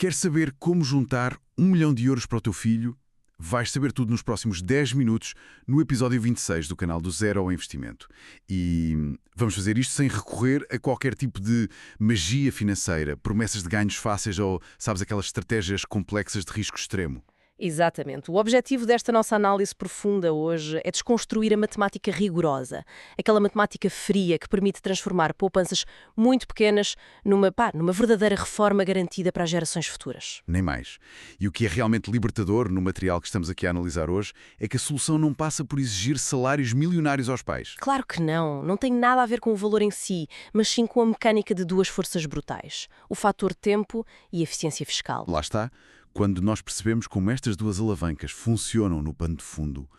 Queres saber como juntar 1 milhão de euros para o teu filho? Vais saber tudo nos próximos 10 minutos no episódio 26 do canal do Zero ao Investimento. E vamos fazer isto sem recorrer a qualquer tipo de magia financeira, promessas de ganhos fáceis ou, sabes, aquelas estratégias complexas de risco extremo. Exatamente. O objetivo desta nossa análise profunda hoje é desconstruir a matemática rigorosa, aquela matemática fria que permite transformar poupanças muito pequenas numa verdadeira reforma garantida para as gerações futuras. Nem mais. E o que é realmente libertador no material que estamos aqui a analisar hoje é que a solução não passa por exigir salários milionários aos pais. Claro que não tem nada a ver com o valor em si, mas sim com a mecânica de duas forças brutais, o fator tempo e eficiência fiscal. Lá está. Quando nós percebemos como estas duas alavancas funcionam no pano de fundo,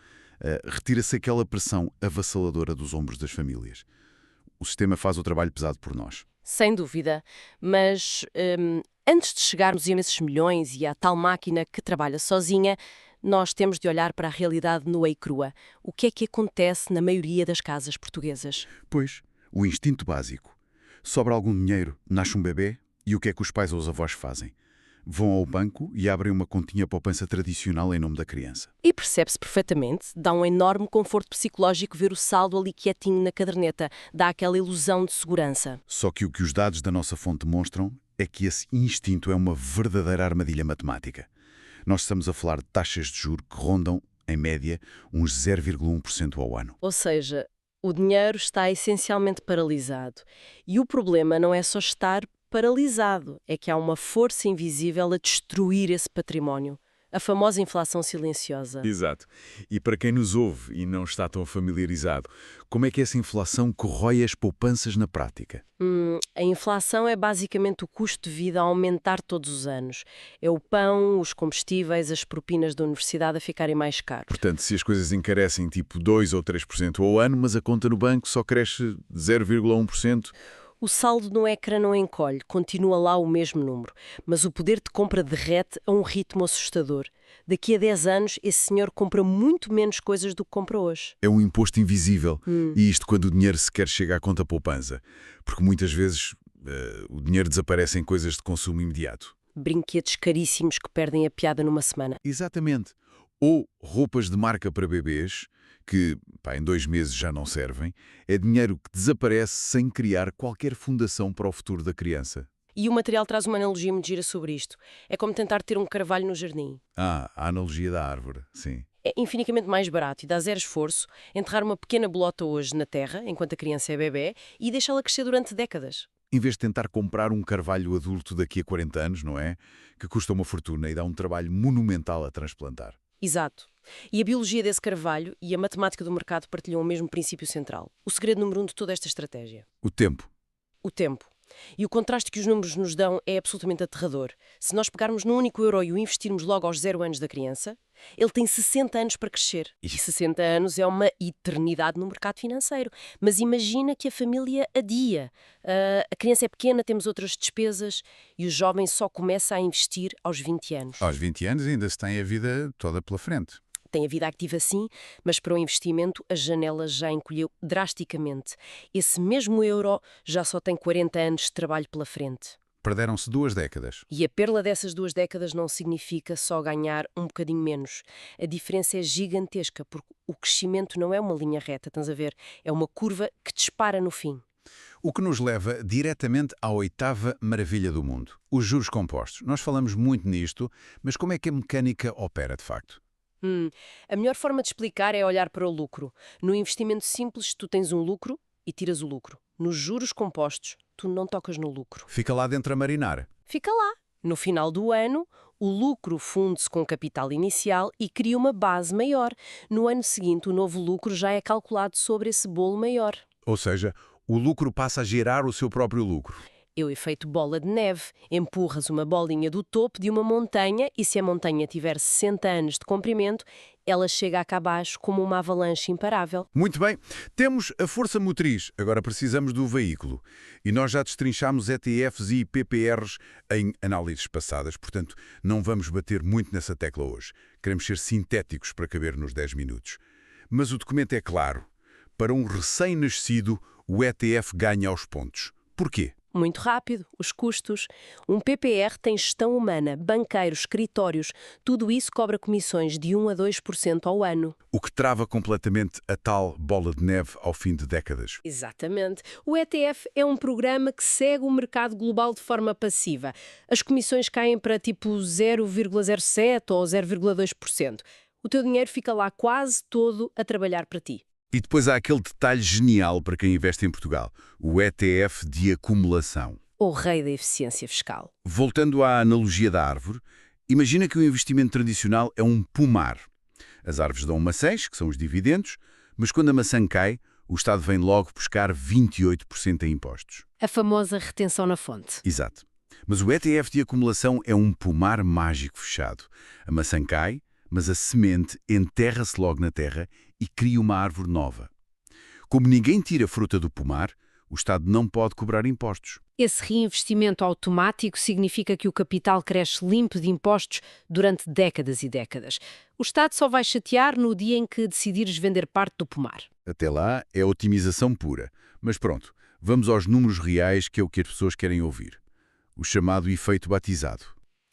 retira-se aquela pressão avassaladora dos ombros das famílias. O sistema faz o trabalho pesado por nós. Sem dúvida, mas antes de chegarmos a esses milhões e à tal máquina que trabalha sozinha, nós temos de olhar para a realidade nua e crua. O que é que acontece na maioria das casas portuguesas? Pois, o instinto básico. Sobra algum dinheiro, nasce um bebê, e o que é que os pais ou os avós fazem? Vão ao banco e abrem uma continha poupança tradicional em nome da criança. E percebe-se perfeitamente, dá um enorme conforto psicológico ver o saldo ali quietinho na caderneta, dá aquela ilusão de segurança. Só que o que os dados da nossa fonte demonstram é que esse instinto é uma verdadeira armadilha matemática. Nós estamos a falar de taxas de juros que rondam, em média, uns 0,1% ao ano. Ou seja, o dinheiro está essencialmente paralisado. E o problema não é só estar paralisado, é que há uma força invisível a destruir esse património. A famosa inflação silenciosa. Exato. E para quem nos ouve e não está tão familiarizado, como é que essa inflação corrói as poupanças na prática? A inflação é basicamente o custo de vida a aumentar todos os anos. É o pão, os combustíveis, as propinas da universidade a ficarem mais caros. Portanto, se as coisas encarecem tipo 2 ou 3% ao ano, mas a conta no banco só cresce 0,1%, O saldo no ecrã não encolhe, continua lá o mesmo número, mas o poder de compra derrete a um ritmo assustador. Daqui a 10 anos, esse senhor compra muito menos coisas do que compra hoje. é um imposto invisível. E isto quando o dinheiro sequer chega à conta poupança. Porque muitas vezes o dinheiro desaparece em coisas de consumo imediato. Brinquedos caríssimos que perdem a piada numa semana. Exatamente. Ou roupas de marca para bebês, que em 2 meses já não servem. É dinheiro que desaparece sem criar qualquer fundação para o futuro da criança. E o material traz uma analogia muito gira sobre isto. É como tentar ter um carvalho no jardim. A analogia da árvore, sim. É infinitamente mais barato e dá zero esforço enterrar uma pequena bolota hoje na terra, enquanto a criança é bebê, e deixá-la crescer durante décadas. Em vez de tentar comprar um carvalho adulto daqui a 40 anos, não é? Que custa uma fortuna e dá um trabalho monumental a transplantar. Exato. E a biologia desse carvalho e a matemática do mercado partilham o mesmo princípio central. O segredo número 1 de toda esta estratégia. O tempo. O tempo. E o contraste que os números nos dão é absolutamente aterrador. Se nós pegarmos num único euro e o investirmos logo aos 0 anos da criança, ele tem 60 anos para crescer. E 60 anos é uma eternidade no mercado financeiro. Mas imagina que a família adia. A criança é pequena, temos outras despesas e o jovem só começa a investir aos 20 anos. Aos 20 anos ainda se tem a vida toda pela frente. Tem a vida ativa sim, mas para o investimento a janela já encolheu drasticamente. Esse mesmo euro já só tem 40 anos de trabalho pela frente. Perderam-se 2 décadas. E a perla dessas 2 décadas não significa só ganhar um bocadinho menos. A diferença é gigantesca, porque o crescimento não é uma linha reta, estás a ver? É uma curva que dispara no fim. O que nos leva diretamente à 8ª maravilha do mundo, os juros compostos. Nós falamos muito nisto, mas como é que a mecânica opera de facto? A melhor forma de explicar é olhar para o lucro. No investimento simples, tu tens um lucro e tiras o lucro. Nos juros compostos, tu não tocas no lucro. Fica lá dentro a marinar. Fica lá. No final do ano, o lucro funde-se com o capital inicial e cria uma base maior. No ano seguinte, o novo lucro já é calculado sobre esse bolo maior. Ou seja, o lucro passa a gerar o seu próprio lucro. É o efeito bola de neve. Empurras uma bolinha do topo de uma montanha e se a montanha tiver 60 anos de comprimento, ela chega cá abaixo como uma avalanche imparável. Muito bem, temos a força motriz, agora precisamos do veículo. E nós já destrinchamos ETFs e PPRs em análises passadas, portanto não vamos bater muito nessa tecla hoje. Queremos ser sintéticos para caber nos 10 minutos. Mas o documento é claro. Para um recém-nascido, o ETF ganha aos pontos. Porquê? Muito rápido, os custos. Um PPR tem gestão humana, banqueiros, escritórios, tudo isso cobra comissões de 1 a 2% ao ano. O que trava completamente a tal bola de neve ao fim de décadas. Exatamente. O ETF é um programa que segue o mercado global de forma passiva. As comissões caem para tipo 0,07% ou 0,2%. O teu dinheiro fica lá quase todo a trabalhar para ti. E depois há aquele detalhe genial para quem investe em Portugal, o ETF de acumulação. O rei da eficiência fiscal. Voltando à analogia da árvore, imagina que o investimento tradicional é um pomar. As árvores dão maçãs, que são os dividendos, mas quando a maçã cai, o Estado vem logo buscar 28% em impostos. A famosa retenção na fonte. Exato. Mas o ETF de acumulação é um pomar mágico fechado. A maçã cai, mas a semente enterra-se logo na terra e cria uma árvore nova. Como ninguém tira fruta do pomar, o Estado não pode cobrar impostos. Esse reinvestimento automático significa que o capital cresce limpo de impostos durante décadas e décadas. O Estado só vai chatear no dia em que decidires vender parte do pomar. Até lá é otimização pura. Mas pronto, vamos aos números reais, que é o que as pessoas querem ouvir. O chamado efeito batizado.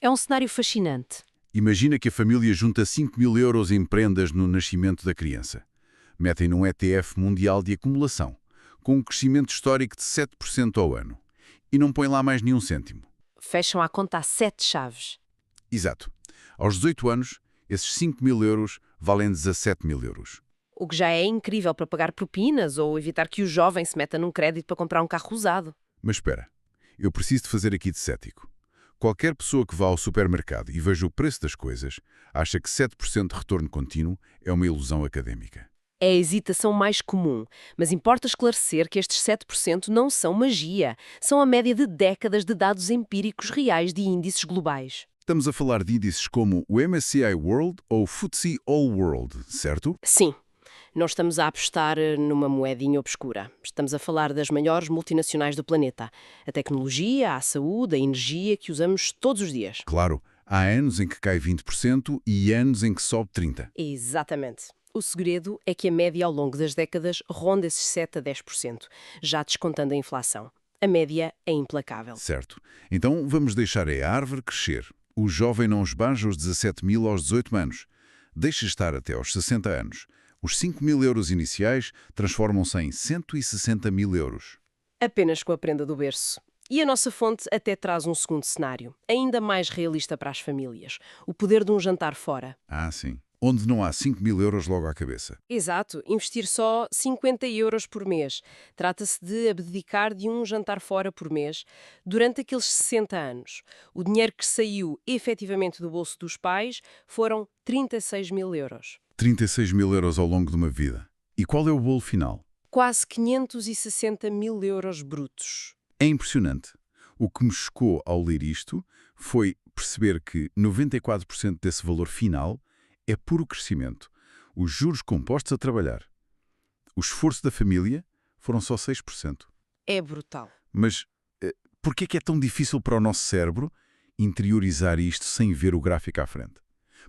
É um cenário fascinante. Imagina que a família junta 5 mil euros em prendas no nascimento da criança. Metem num ETF mundial de acumulação, com um crescimento histórico de 7% ao ano. E não põem lá mais nenhum cêntimo. Fecham a conta a 7 chaves. Exato. Aos 18 anos, esses 5 mil euros valem 17 mil euros. O que já é incrível para pagar propinas ou evitar que o jovem se meta num crédito para comprar um carro usado. Mas espera, eu preciso de fazer aqui de cético. Qualquer pessoa que vá ao supermercado e veja o preço das coisas, acha que 7% de retorno contínuo é uma ilusão académica. É a hesitação mais comum, mas importa esclarecer que estes 7% não são magia. São a média de décadas de dados empíricos reais de índices globais. Estamos a falar de índices como o MSCI World ou o FTSE All World, certo? Sim. Não estamos a apostar numa moedinha obscura. Estamos a falar das maiores multinacionais do planeta. A tecnologia, a saúde, a energia que usamos todos os dias. Claro, há anos em que cai 20% e anos em que sobe 30%. Exatamente. O segredo é que a média ao longo das décadas ronda esses 7 a 10%, já descontando a inflação. A média é implacável. Certo. Então vamos deixar a árvore crescer. O jovem não esbanja os 17 mil aos 18 anos. Deixa estar até aos 60 anos. Os 5 mil euros iniciais transformam-se em 160 mil euros. Apenas com a prenda do berço. E a nossa fonte até traz um segundo cenário, ainda mais realista para as famílias. O poder de um jantar fora. Ah, sim. Onde não há 5 mil euros logo à cabeça. Exato. Investir só 50 euros por mês. Trata-se de abdicar de um jantar fora por mês durante aqueles 60 anos. O dinheiro que saiu efetivamente do bolso dos pais foram 36 mil euros. 36 mil euros ao longo de uma vida. E qual é o bolo final? Quase 560 mil euros brutos. É impressionante. O que me chocou ao ler isto foi perceber que 94% desse valor final é puro crescimento. Os juros compostos a trabalhar. O esforço da família foram só 6%. É brutal. Mas por que é tão difícil para o nosso cérebro interiorizar isto sem ver o gráfico à frente?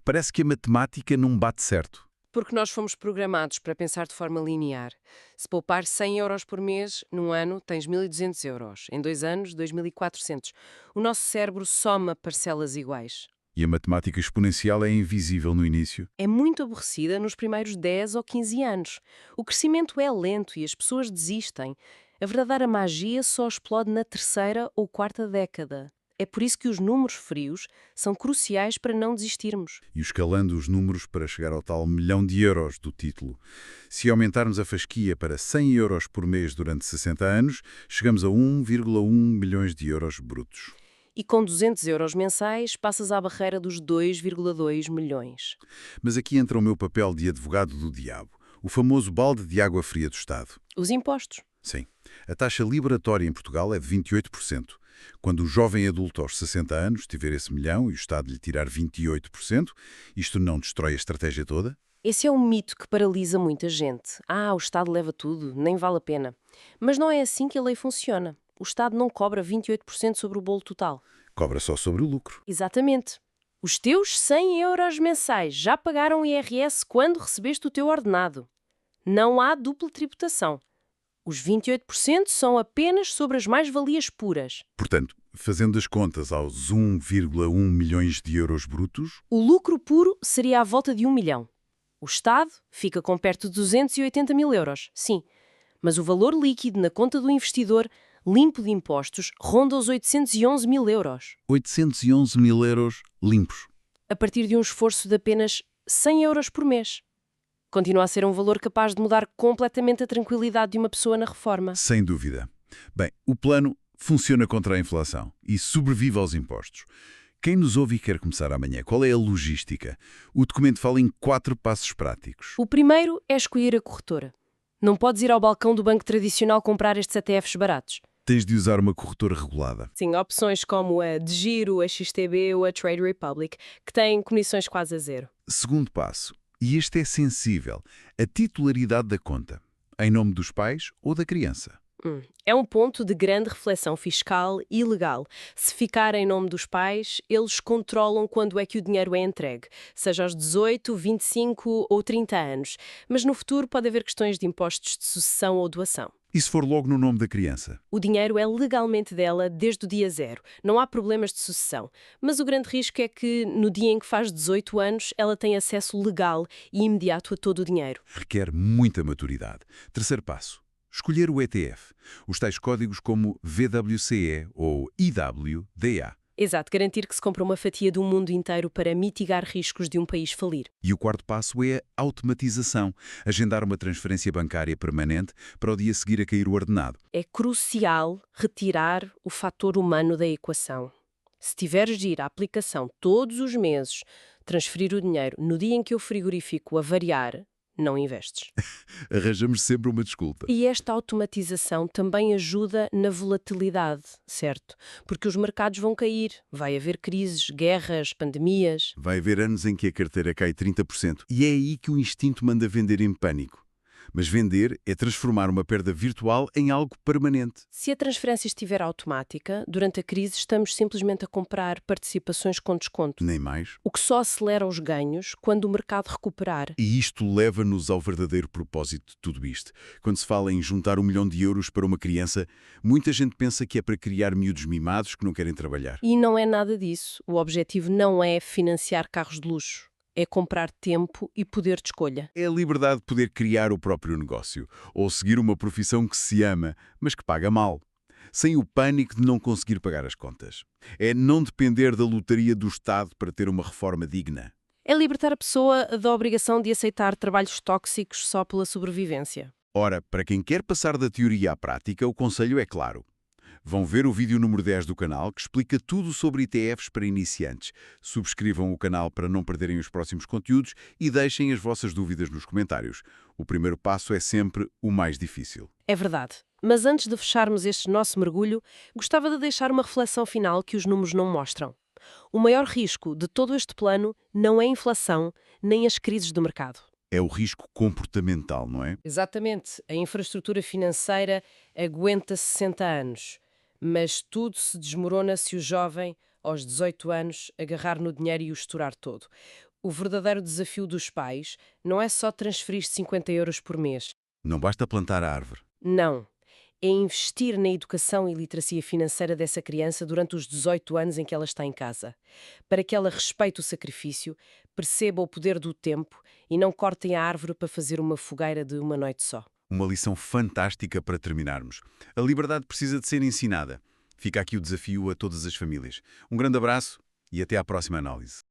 Parece que a matemática não bate certo. Porque nós fomos programados para pensar de forma linear. Se poupar 100 euros por mês, num ano tens 1.200 euros. Em 2 anos, 2.400. O nosso cérebro soma parcelas iguais. E a matemática exponencial é invisível no início. É muito aborrecida nos primeiros 10 ou 15 anos. O crescimento é lento e as pessoas desistem. A verdadeira magia só explode na 3ª ou 4ª década. É por isso que os números frios são cruciais para não desistirmos. E escalando os números para chegar ao tal 1 milhão de euros do título. Se aumentarmos a fasquia para 100 euros por mês durante 60 anos, chegamos a 1,1 milhões de euros brutos. E com 200 euros mensais, passas à barreira dos 2,2 milhões. Mas aqui entra o meu papel de advogado do diabo, o famoso balde de água fria do Estado. Os impostos. Sim. A taxa liberatória em Portugal é de 28%. Quando o jovem adulto aos 60 anos tiver esse milhão e o Estado lhe tirar 28%, isto não destrói a estratégia toda? Esse é um mito que paralisa muita gente. O Estado leva tudo, nem vale a pena. Mas não é assim que a lei funciona. O Estado não cobra 28% sobre o bolo total. Cobra só sobre o lucro. Exatamente. Os teus 100 euros mensais já pagaram o IRS quando recebeste o teu ordenado. Não há dupla tributação. Os 28% são apenas sobre as mais-valias puras. Portanto, fazendo as contas aos 1,1 milhões de euros brutos, O lucro puro seria à volta de 1 milhão. O Estado fica com perto de 280 mil euros, sim. Mas o valor líquido na conta do investidor, limpo de impostos, ronda os 811 mil euros. 811 mil euros limpos. A partir de um esforço de apenas 100 euros por mês. Continua a ser um valor capaz de mudar completamente a tranquilidade de uma pessoa na reforma. Sem dúvida. Bem, o plano funciona contra a inflação e sobrevive aos impostos. Quem nos ouve e quer começar amanhã, qual é a logística? O documento fala em 4 passos práticos. O primeiro é escolher a corretora. Não podes ir ao balcão do banco tradicional comprar estes ETFs baratos. Tens de usar uma corretora regulada. Sim, opções como a DEGIRO, a XTB ou a Trade Republic, que têm comissões quase a zero. Segundo passo, e este é sensível, a titularidade da conta, em nome dos pais ou da criança. É um ponto de grande reflexão fiscal e legal. Se ficar em nome dos pais, eles controlam quando é que o dinheiro é entregue, seja aos 18, 25 ou 30 anos. Mas no futuro pode haver questões de impostos de sucessão ou doação. E se for logo no nome da criança? O dinheiro é legalmente dela desde o dia zero. Não há problemas de sucessão. Mas o grande risco é que, no dia em que faz 18 anos, ela tem acesso legal e imediato a todo o dinheiro. Requer muita maturidade. Terceiro passo. Escolher o ETF. Os tais códigos como VWCE ou IWDA. Exato, garantir que se compra uma fatia do mundo inteiro para mitigar riscos de um país falir. E o quarto passo é a automatização. Agendar uma transferência bancária permanente para o dia a seguir a cair o ordenado. É crucial retirar o fator humano da equação. Se tiveres de ir à aplicação todos os meses, transferir o dinheiro no dia em que o frigorífico avariar, não investes. Arranjamos sempre uma desculpa. E esta automatização também ajuda na volatilidade, certo? Porque os mercados vão cair, vai haver crises, guerras, pandemias. Vai haver anos em que a carteira cai 30%. E é aí que o instinto manda vender em pânico. Mas vender é transformar uma perda virtual em algo permanente. Se a transferência estiver automática, durante a crise estamos simplesmente a comprar participações com desconto. Nem mais. O que só acelera os ganhos quando o mercado recuperar. E isto leva-nos ao verdadeiro propósito de tudo isto. Quando se fala em juntar 1 milhão de euros para uma criança, muita gente pensa que é para criar miúdos mimados que não querem trabalhar. E não é nada disso. O objetivo não é financiar carros de luxo. É comprar tempo e poder de escolha. É a liberdade de poder criar o próprio negócio, ou seguir uma profissão que se ama, mas que paga mal, sem o pânico de não conseguir pagar as contas. É não depender da lotaria do Estado para ter uma reforma digna. É libertar a pessoa da obrigação de aceitar trabalhos tóxicos só pela sobrevivência. Ora, para quem quer passar da teoria à prática, o conselho é claro. Vão ver o vídeo número 10 do canal, que explica tudo sobre ETFs para iniciantes. Subscrevam o canal para não perderem os próximos conteúdos e deixem as vossas dúvidas nos comentários. O primeiro passo é sempre o mais difícil. É verdade. Mas antes de fecharmos este nosso mergulho, gostava de deixar uma reflexão final que os números não mostram. O maior risco de todo este plano não é a inflação, nem as crises do mercado. É o risco comportamental, não é? Exatamente. A infraestrutura financeira aguenta 60 anos. Mas tudo se desmorona se o jovem, aos 18 anos, agarrar no dinheiro e o estourar todo. O verdadeiro desafio dos pais não é só transferir 50 euros por mês. Não basta plantar a árvore. Não. É investir na educação e literacia financeira dessa criança durante os 18 anos em que ela está em casa. Para que ela respeite o sacrifício, perceba o poder do tempo e não cortem a árvore para fazer uma fogueira de uma noite só. Uma lição fantástica para terminarmos. A liberdade precisa de ser ensinada. Fica aqui o desafio a todas as famílias. Um grande abraço e até à próxima análise.